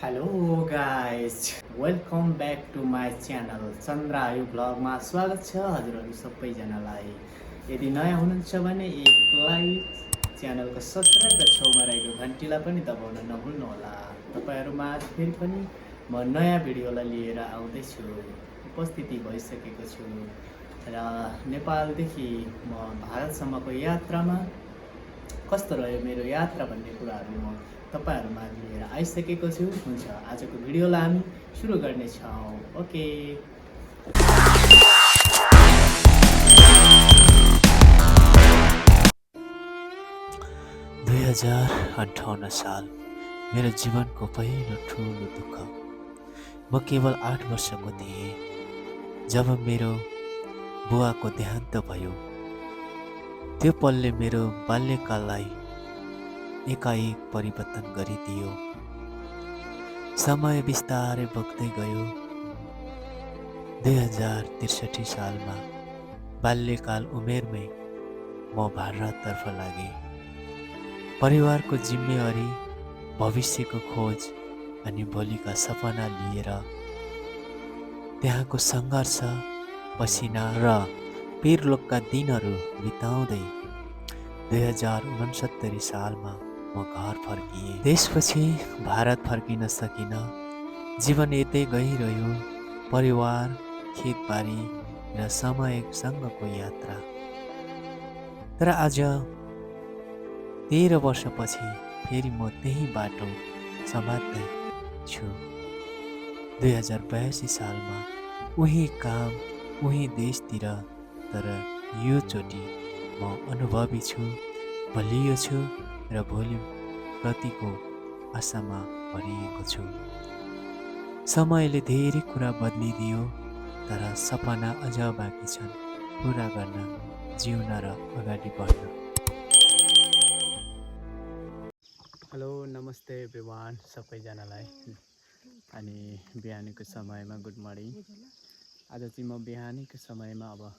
Hello guys, welcome back to my channel Chandra Ayu ब्लगमा स्वागत छ हजुरहरू सबैजनालाई। यदि नयाँ हुनुहुन्छ भने एक लाइक, च्यानलको सब्सक्राइब र छेउमा रहेको घन्टीलाई पनि दबाउन नभुल्नुहोला। तपाईँहरूमा आज फेरि पनि म नयाँ भिडियोलाई लिएर आउँदैछु, उपस्थिति भइसकेको छु र नेपालदेखि म भारतसम्मको यात्रामा कस्तो रह्यो मेरो यात्रा भन्ने कुराहरू म तपाईँहरूमा लिएर आइसकेको छु। हुन्छ, आजको भिडियोलाई हामी सुरु गर्नेछौँ। ओके, 2058 साल मेरो जीवनको पहिलो ठुलो दुःख। म केवल 8 वर्षको थिएँ जब मेरो बुवाको देहान्त भयो। त्यो पलले मेरो बाल्यकाललाई एकाएक परिवर्तन गरिदियो। समय बिस्तारै बग्दै गयो। 2063 सालमा बाल्यकाल उमेरमै म भारततर्फ लागेँ। परिवारको जिम्मेवारी, भविष्यको खोज अनि भोलिका सपना लिएर त्यहाँको सङ्घर्ष, पसिना र पिरलोकका दिनहरू बिताउँदै 2069 सालमा म घर फर्किएँ। त्यसपछि भारत फर्किन सकिन। जीवन यतै गइरह्यो, परिवार, खेतबारी र समयसँगको यात्रा। तर आज 13 वर्षपछि फेरि म त्यही बाटो समात्दै छु। 2082 सालमा उही काम, उही देशतिर। तर यो चोटि म अनुभवी छु, बलियो छु र भोलि प्रतिको आशामा भरिएको छु। समयले धेरै कुरा बदलिदियो, तर सपना अझ बाँकी छन् पुरा गर्न, जिउन र अगाडि बढ्न। हेलो, नमस्ते एभ्रिवान सबैजनालाई। अनि बिहानीको समयमा गुड मर्निङ। आज चाहिँ म बिहानीको समयमा अब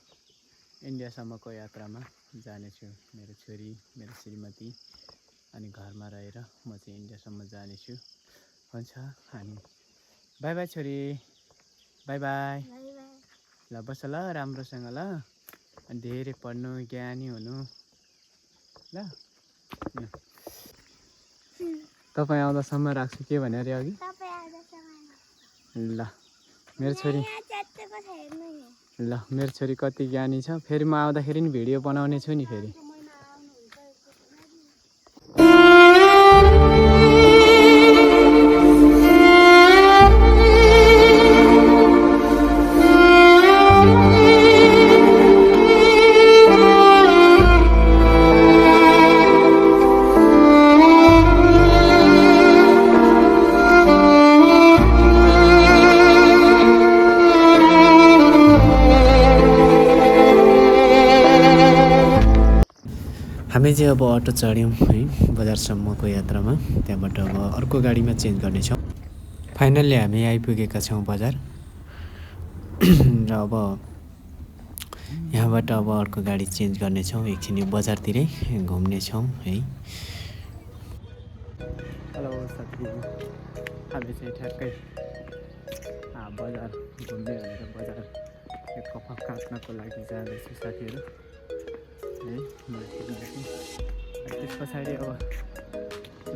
इन्डियासम्मको यात्रामा जानेछु। मेरो छोरी, मेरो श्रीमती अनि घरमा रहेर म चाहिँ इन्डियासम्म जानेछु। हुन्छ, अनि बाई बाई छोरी, बाई बाई। ल बस ल राम्रोसँग ल, अनि धेरै पढ्नु, ज्ञानी हुनु ल। तपाईँ आउँदासम्म राख्छु के भने अरे अघि। ल मेरो छोरी, ल मेरो छोरी कति ज्ञानी छ। फेरि म आउँदाखेरि नि भिडियो बनाउने छु नि फेरि। हामी चाहिँ अब अटो चढ्यौँ है बजारसम्मको यात्रामा। त्यहाँबाट अब अर्को गाडीमा चेन्ज गर्नेछौँ। फाइनल्ली हामी आइपुगेका छौँ बजार। र अब यहाँबाट अब अर्को गाडी चेन्ज गर्नेछौँ। एकछिन बजारतिरै घुम्नेछौँ है। हेलो साथीहरू, हामी चाहिँ ठ्याक्कै बजार घुम्ने भनेर बजार कपाल काट्नको लागि जाँदैछु साथीहरू है। त्यस पछाडि अब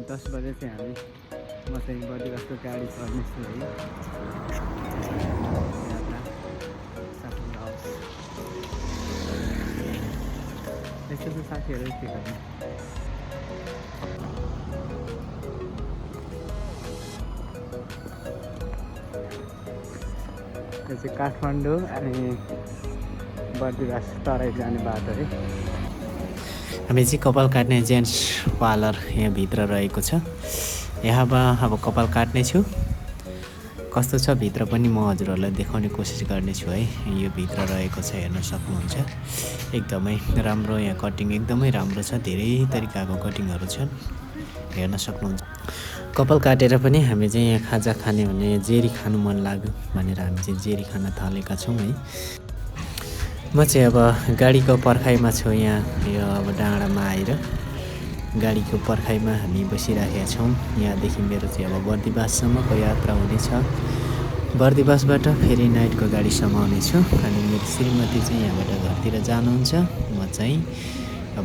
10 बजे चाहिँ हामी म चाहिँ बडिवासको गाडी चढ्नेछु है। त्यस्तो चाहिँ साथीहरू के गर्नु। यो चाहिँ काठमाडौँ अनि बर्दिवास तराई जाने बाटो है। हामी चाहिँ कपाल काट्ने जेन्ट्स पार्लर यहाँभित्र रहेको छ। यहाँमा अब कपाल काट्नेछु। कस्तो छ भित्र पनि म हजुरहरूलाई देखाउने कोसिस गर्नेछु है। यो भित्र रहेको छ, हेर्न सक्नुहुन्छ। एकदमै राम्रो, यहाँ कटिङ एकदमै राम्रो छ। धेरै तरिकाको कटिङहरू छन्, हेर्न सक्नुहुन्छ। कपाल काटेर पनि हामी चाहिँ यहाँ खाजा खाने भने जेरी खानु मन लाग्यो भनेर हामी चाहिँ जेरी खान थालेका छौँ है। म चाहिँ अब गाडीको पर्खाइमा छु यहाँ। यो अब डाँडामा आएर गाडीको पर्खाइमा हामी बसिराखेका छौँ। यहाँदेखि मेरो चाहिँ अब बर्दिवाससम्मको यात्रा हुनेछ। बर्दिवासबाट फेरि नाइटको गाडीसम्म आउनेछु अनि मेरो श्रीमती चाहिँ यहाँबाट घरतिर जानुहुन्छ। म चाहिँ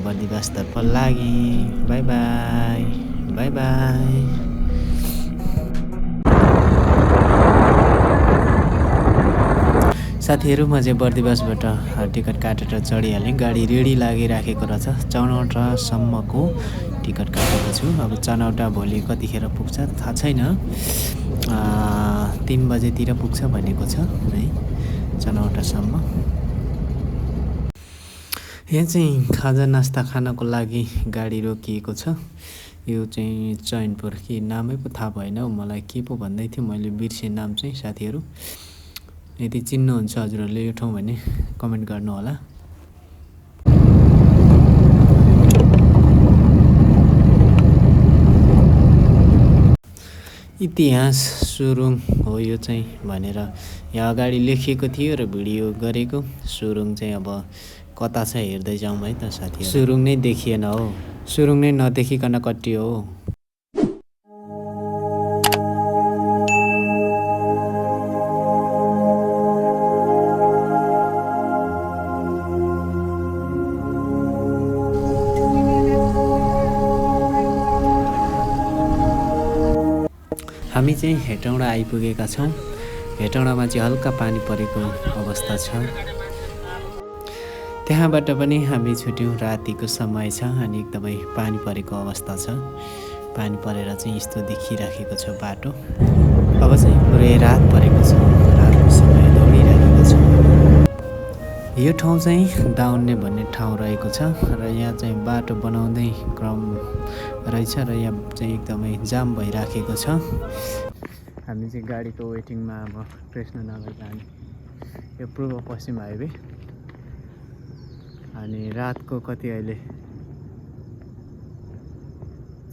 बर्दिवासतर्फ लागेँ। By by by by. साथीहरू म चाहिँ बर्दिवासबाट टिकट काटेर चढिहालेँ। गाडी रेडी लागिराखेको रहेछ। चनौटासम्मको टिकट काटेको छु। अब चनौटा भोलि कतिखेर पुग्छ थाहा छैन। 3 बजेतिर पुग्छ भनेको छ है चनौटासम्म। यहाँ चाहिँ खाजा नास्ता खानको लागि गाडी रोकिएको छ। यो चाहिँ चैनपुर कि नामै पो थाहा भएन हौ मलाई, के पो भन्दै थियो, मैले बिर्सेँ नाम चाहिँ। साथीहरू यदि चिन्नुहुन्छ हजुरहरूले यो ठाउँ भने कमेन्ट गर्नु होला। इतिहास सुरुङ हो यो चाहिँ भनेर यहाँ अगाडि लेखिएको थियो र भिडियो गरेको। सुरुङ चाहिँ अब कता छ हेर्दै जाउँ है त साथीहरू। सुरुङ नै देखिएन हो, सुरुङ नै नदेखिकन कटियो हो। हामी चाहिँ हेटौँडा आइपुगेका छौँ। हेटौँडामा चाहिँ हल्का पानी परेको अवस्था छ। त्यहाँबाट पनि हामी छुट्यौँ। रातिको समय छ अनि एकदमै पानी परेको अवस्था छ। पानी परेर चाहिँ यस्तो देखिराखेको छ बाटो। अब चाहिँ पुरै रात परेको छ। रातको समय दौडिराखेको छ। यो ठाउँ चाहिँ दाउन्ने भन्ने ठाउँ रहेको छ र यहाँ चाहिँ बाटो बनाउँदै क्रम रहेछ र यहाँ चाहिँ एकदमै जाम भइराखेको छ। हामी चाहिँ गाडीको वेटिङमा अब कृष्णनगर जाने। यो पूर्व पश्चिम हाइवे अनि रातको कति अहिले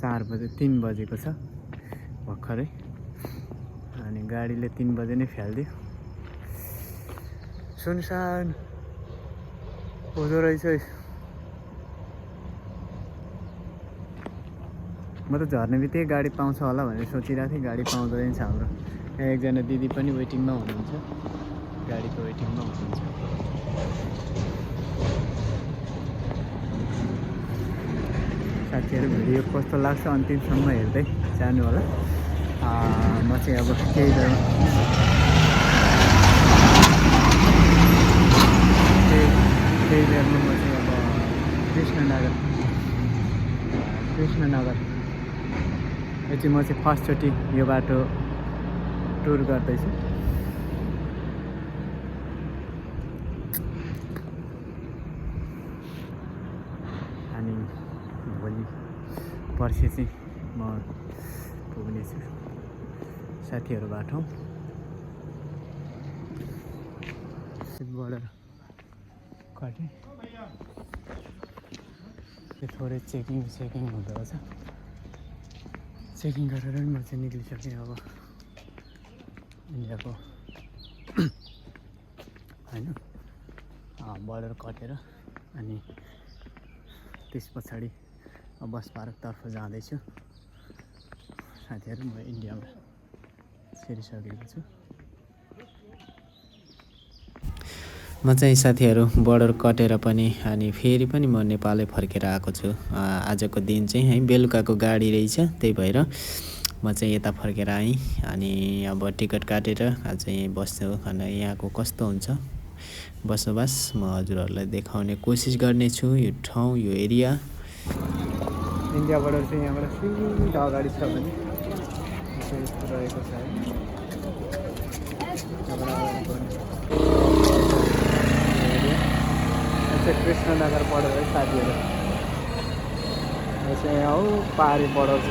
3 बजेको छ भर्खरै अनि गाडीले 3 बजे नै फ्याल्दियो। सुनसान हुँदो रहेछ। म त झर्ने बित्तिकै गाडी पाउँछ होला भनेर सोचिरहेको थिएँ। गाडी पाउँदैन छ हाम्रो। यहाँ एकजना दिदी पनि वेटिङमा हुनुहुन्छ, गाडीको वेटिङमा हुनुहुन्छ। साथीहरू भिडियो कस्तो लाग्छ अन्तिमसम्म हेर्दै जानु होला। म चाहिँ अब केही बेरमा म चाहिँ अब कृष्णनगर यो चाहिँ म चाहिँ फर्स्टचोटि यो बाटो टुर गर्दैछु। अनि भोलि पर्सि चाहिँ म पुग्नेछु साथीहरूबाट। बोर्डर कटे थोरै चेकिङ हुँदो रहेछ। चेकिङ गरेर नि म चाहिँ निक्लिसकेँ अब इन्डियाको होइन बोर्डर कटेर। अनि त्यस पछाडि बस पार्कतर्फ जाँदैछु। साथीहरू म इन्डियामा छिरिसकेको छु। म चाहिँ साथीहरू बोर्डर कटेर पनि अनि फेरि पनि म नेपालै फर्केर आएको छु। आजको दिन चाहिँ है बेलुकाको गाडी रहेछ, त्यही भएर म चाहिँ यता फर्केर आएँ। अनि अब टिकट काटेर आज यहीँ बस्छु। अनि यहाँको कस्तो हुन्छ बसोबास म हजुरहरूलाई देखाउने कोसिस गर्नेछु। यो ठाउँ यो एरिया इन्डियाबाट चाहिँ यहाँबाट सिधा अगाडि छ भने यस्तो रहेको छ है। कृष्णनगर बोर्डर है साथीहरू। यो चाहिँ हौ पहाडी बोर्डर छ।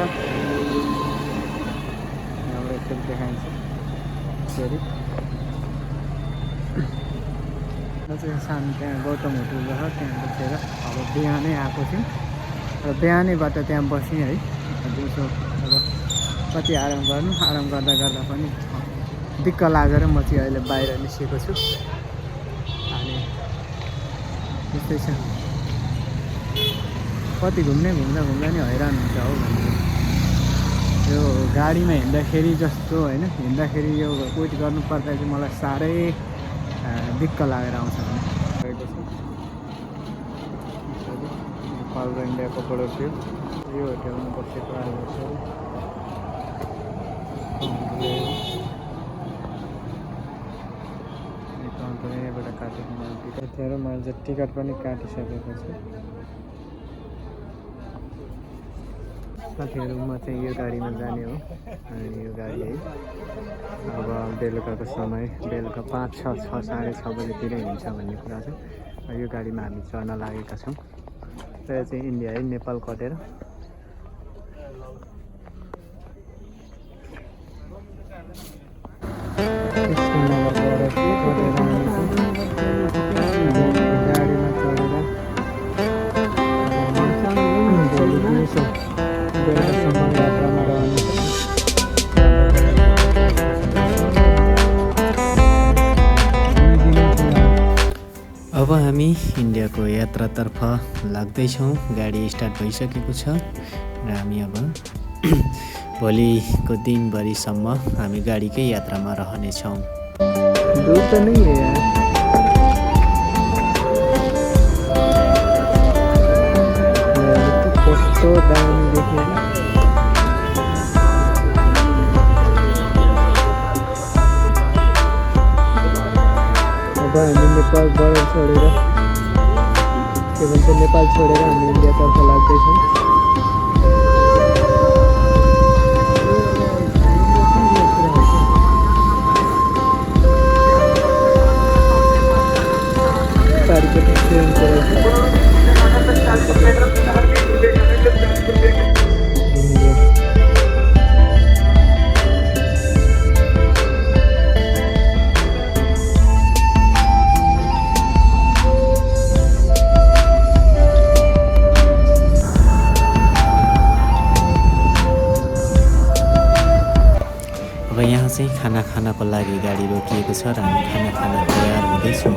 यहाँबाट एकखेप देखाइन्छ फेरि। चाहिँ सानो त्यहाँ गौतम होटल छ, त्यहाँ बसेर अब बिहानै आएको थियौँ र बिहानैबाट त्यहाँ बसेँ है। दिउँसो अब कति आराम गर्नु, आराम गर्दा गर्दा पनि दिक्क लागेर म चाहिँ अहिले बाहिर निस्केको छु। अनि त्यस्तै छ कति घुम्दा नि हैरान हुन्छ हो भन्ने यो गाडीमा हिँड्दाखेरि जस्तो होइन हिँड्दाखेरि यो वेट गर्नुपर्दा चाहिँ मलाई साह्रै दिक्क लागेर आउँछ भने नेपाल र इन्डियाको बोर्डर थियो यो होटेलमा बसेको आएको छ यहाँबाट काटेको मैले टिकट थियो र मैले चाहिँ टिकट पनि काटिसकेको छु साथीहरू म चाहिँ यो गाडीमा जाने हो अनि यो गाडी है अब बेलुकाको समय बेलुका 5, 6, 6:30 बजेतिर हिँड्छ भन्ने कुरा छ यो गाडीमा हामी चढ्न लागेका छौँ र यो चाहिँ इन्डिया है नेपाल कटेर गाडीमा चढेर भोलि दिउँसो बेलुकासम्म यात्रामा रहनेछ अब हामी इन्डियाको यात्रातर्फ लाग्दैछौँ गाडी स्टार्ट भइसकेको छ र हामी अब भोलिको दिनभरिसम्म हामी गाडीकै यात्रामा रहनेछौँ दूर त नै है यार कस्तो दामी देखेर अब हामी नेपाल बोर्डर छोडेर के भन्छ नेपाल छोडेर हामी इन्डियातर्फ लाग्दैछौँ अब यहाँ चाहिँ खाना खानको लागि गाडी रोकिएको छ र हामी खाना खान तयार हुँदैछौँ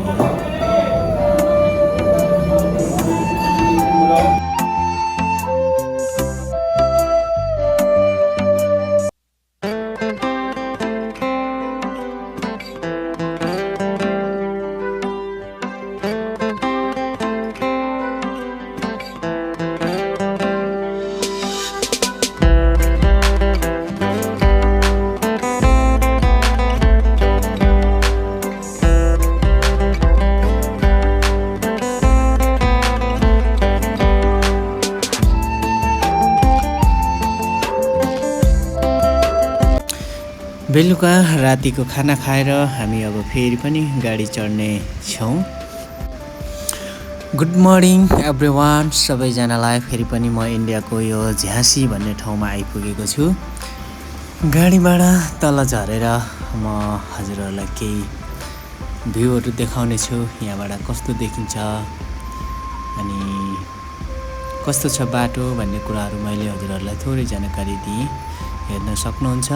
बेलुका रातिको खाना खाएर हामी अब फेरि पनि गाडी चढ्ने छौँ गुड मर्निङ एभ्रिवान सबैजनालाई फेरि पनि म इन्डियाको यो झाँसी भन्ने ठाउँमा आइपुगेको छु गाडीबाट तल झरेर म हजुरहरूलाई केही भ्यूहरू देखाउने छु यहाँबाट कस्तो देखिन्छ अनि कस्तो छ बाटो भन्ने कुराहरू मैले हजुरहरूलाई थोरै जानकारी दिएँ हेर्न सक्नुहुन्छ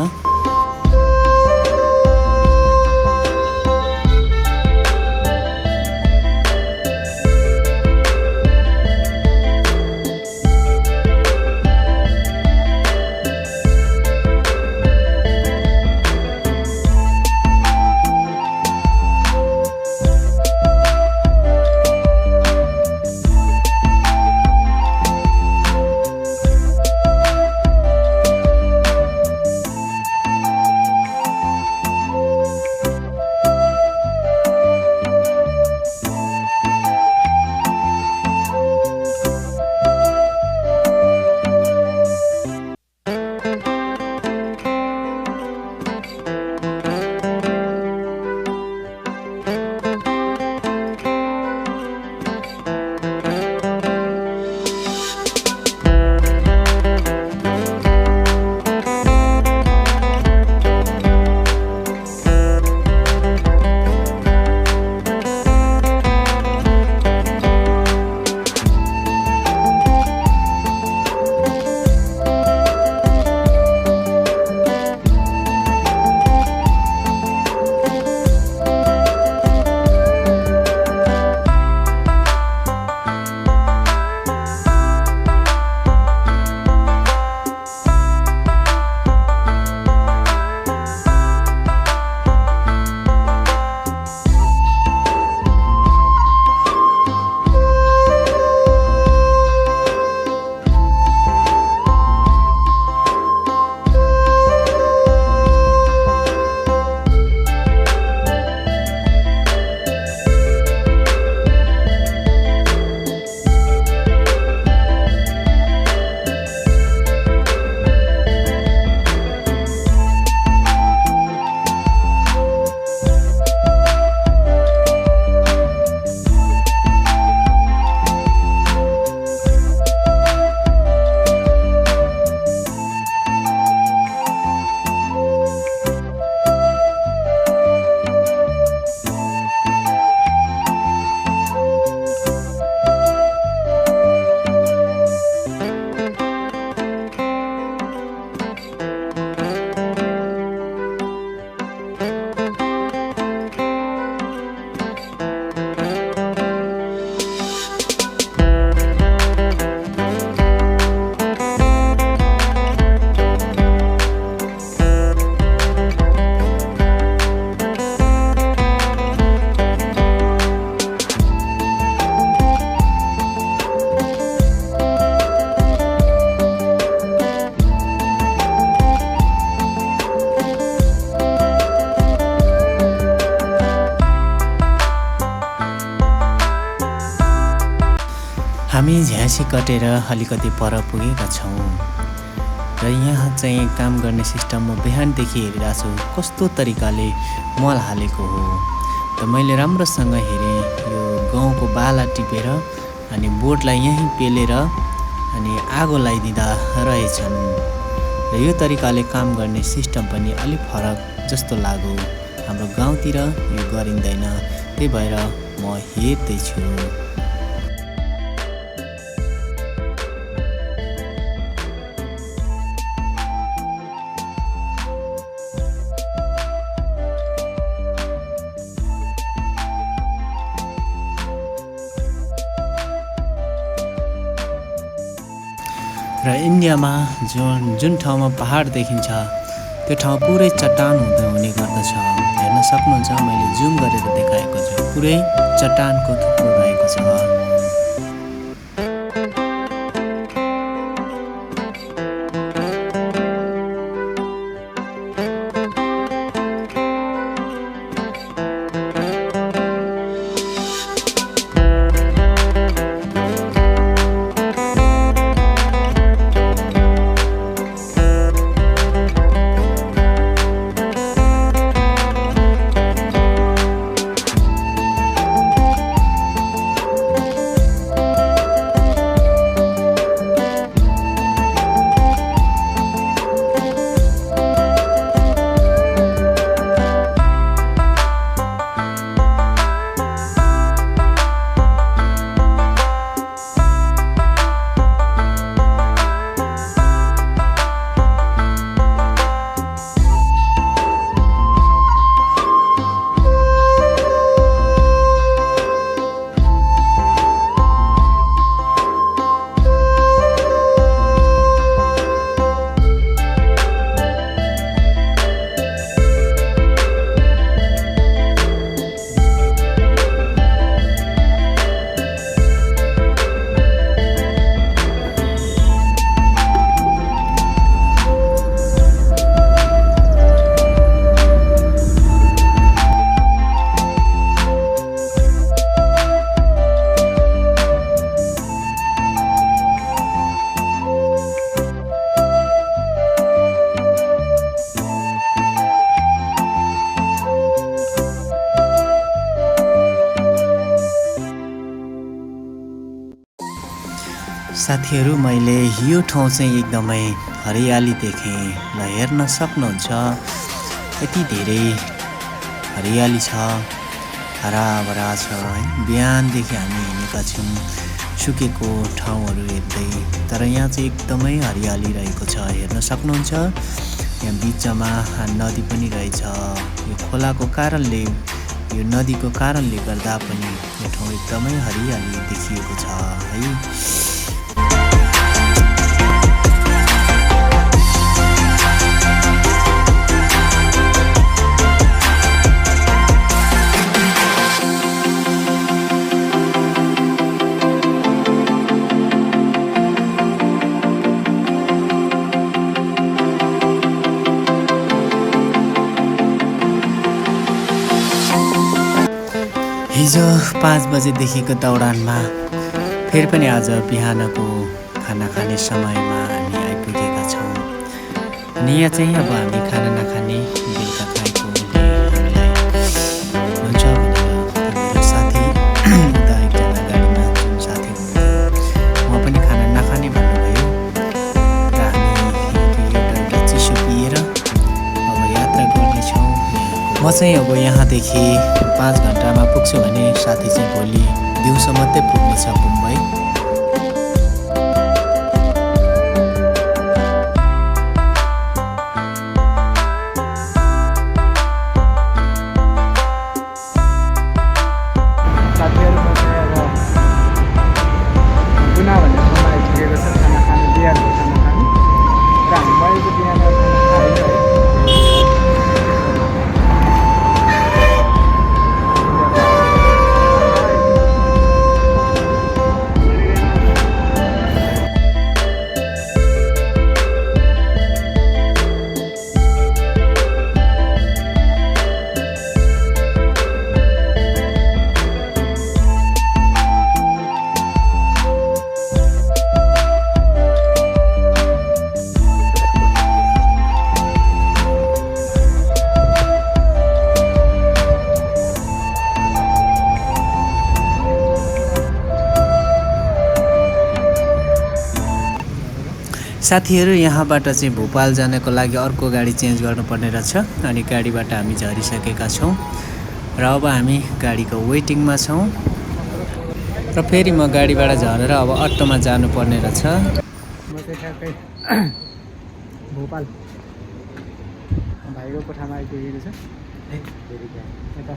हामी झ्यासी कटेर अलिकति पर पुगेका छौँ र यहाँ चाहिँ काम गर्ने सिस्टम म बिहानदेखि हेरिरहेको छु कस्तो तरिकाले मल हालेको हो। त मैले राम्रोसँग हेरेँ, यो गहुँको बाला टिपेर अनि बोटलाई यहीँ पेलेर अनि आगो लगाइदिँदा रहेछन् र यो तरिकाले काम गर्ने सिस्टम पनि अलिक फरक जस्तो लाग्यो। हाम्रो गाउँतिर यो गरिँदैन, त्यही भएर म हेर्दैछु। र इन्डियामा जुन ठाउँमा पहाड देखिन्छ त्यो ठाउँ पुरै चट्टान हुने गर्दछ। हेर्न सक्नुहुन्छ, मैले जुम गरेर देखाएको छु, पुरै चट्टानको थुप्रो रहेको छ। साथीहरू, मैले यो ठाउँ चाहिँ एकदमै हरियाली देखेँ। ल हेर्न सक्नुहुन्छ, यति धेरै हरियाली छ, हराभरा छ है। बिहानदेखि हामी हिँडेका छौँ सुकेको ठाउँहरू हेर्दै, तर यहाँ चाहिँ एकदमै हरियाली रहेको छ। हेर्न सक्नुहुन्छ, यहाँ बिचमा नदी पनि रहेछ। यो खोलाको कारणले, यो नदीको कारणले गर्दा पनि यो ठाउँ एकदमै हरियाली देखिएको छ है। हिजो 5 बजेदेखिको दौडानमा फेरि पनि आज बिहानको खाना खाने समयमा हामी आइपुगेका छौँ। अनि यहाँ चाहिँ अब हामी खाना नखाने, बेलुका खाएको हामीलाई हुन्छ भनेर मेरो साथी उता एकजना गाडीमा जुन साथी हुनुहुन्थ्यो उहाँ पनि खाना नखाने भन्नुभयो र हामी एउटा चिसो पिएर अब यात्रा गर्नेछौँ। म चाहिँ अब यहाँदेखि 5 घन्टामा पुग्छु भने साथी चाहिँ भोलि दिउँसो मात्रै पुग्नेछ मुम्बई। साथीहरू म चाहिँ अब गुना भन्ने ठाउँमा आइपुगेको छ खाना खानु, बिहानको खाना खानु। र हामी मैले चाहिँ बिहान खाना खाएँ है। साथीहरू यहाँबाट चाहिँ भोपाल जानको लागि अर्को गाडी चेन्ज गर्नुपर्ने रहेछ अनि गाडीबाट हामी झरिसकेका छौँ र अब हामी गाडीको वेटिङमा छौँ र फेरि म गाडीबाट झरेर अब अटोमा जानुपर्ने रहेछ। म चाहिँ ठ्याक्कै भोपाल भाइको कोठामा आइपुगेको छु। यता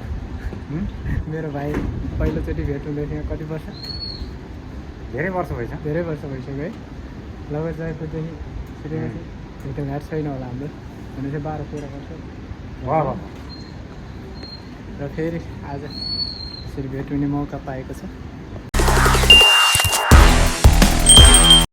मेरो भाइ पहिलोचोटि भेट हुँदै थियो कति वर्ष? धेरै वर्ष भइसक्यो। धेरै वर्ष भइसक्यो है। लगभग गएकोदेखि भेटघाट छैन होला हाम्रो भने चाहिँ 12-13 वर्ष वाह र फेरि आज यसरी भेट हुने मौका पाएको छ।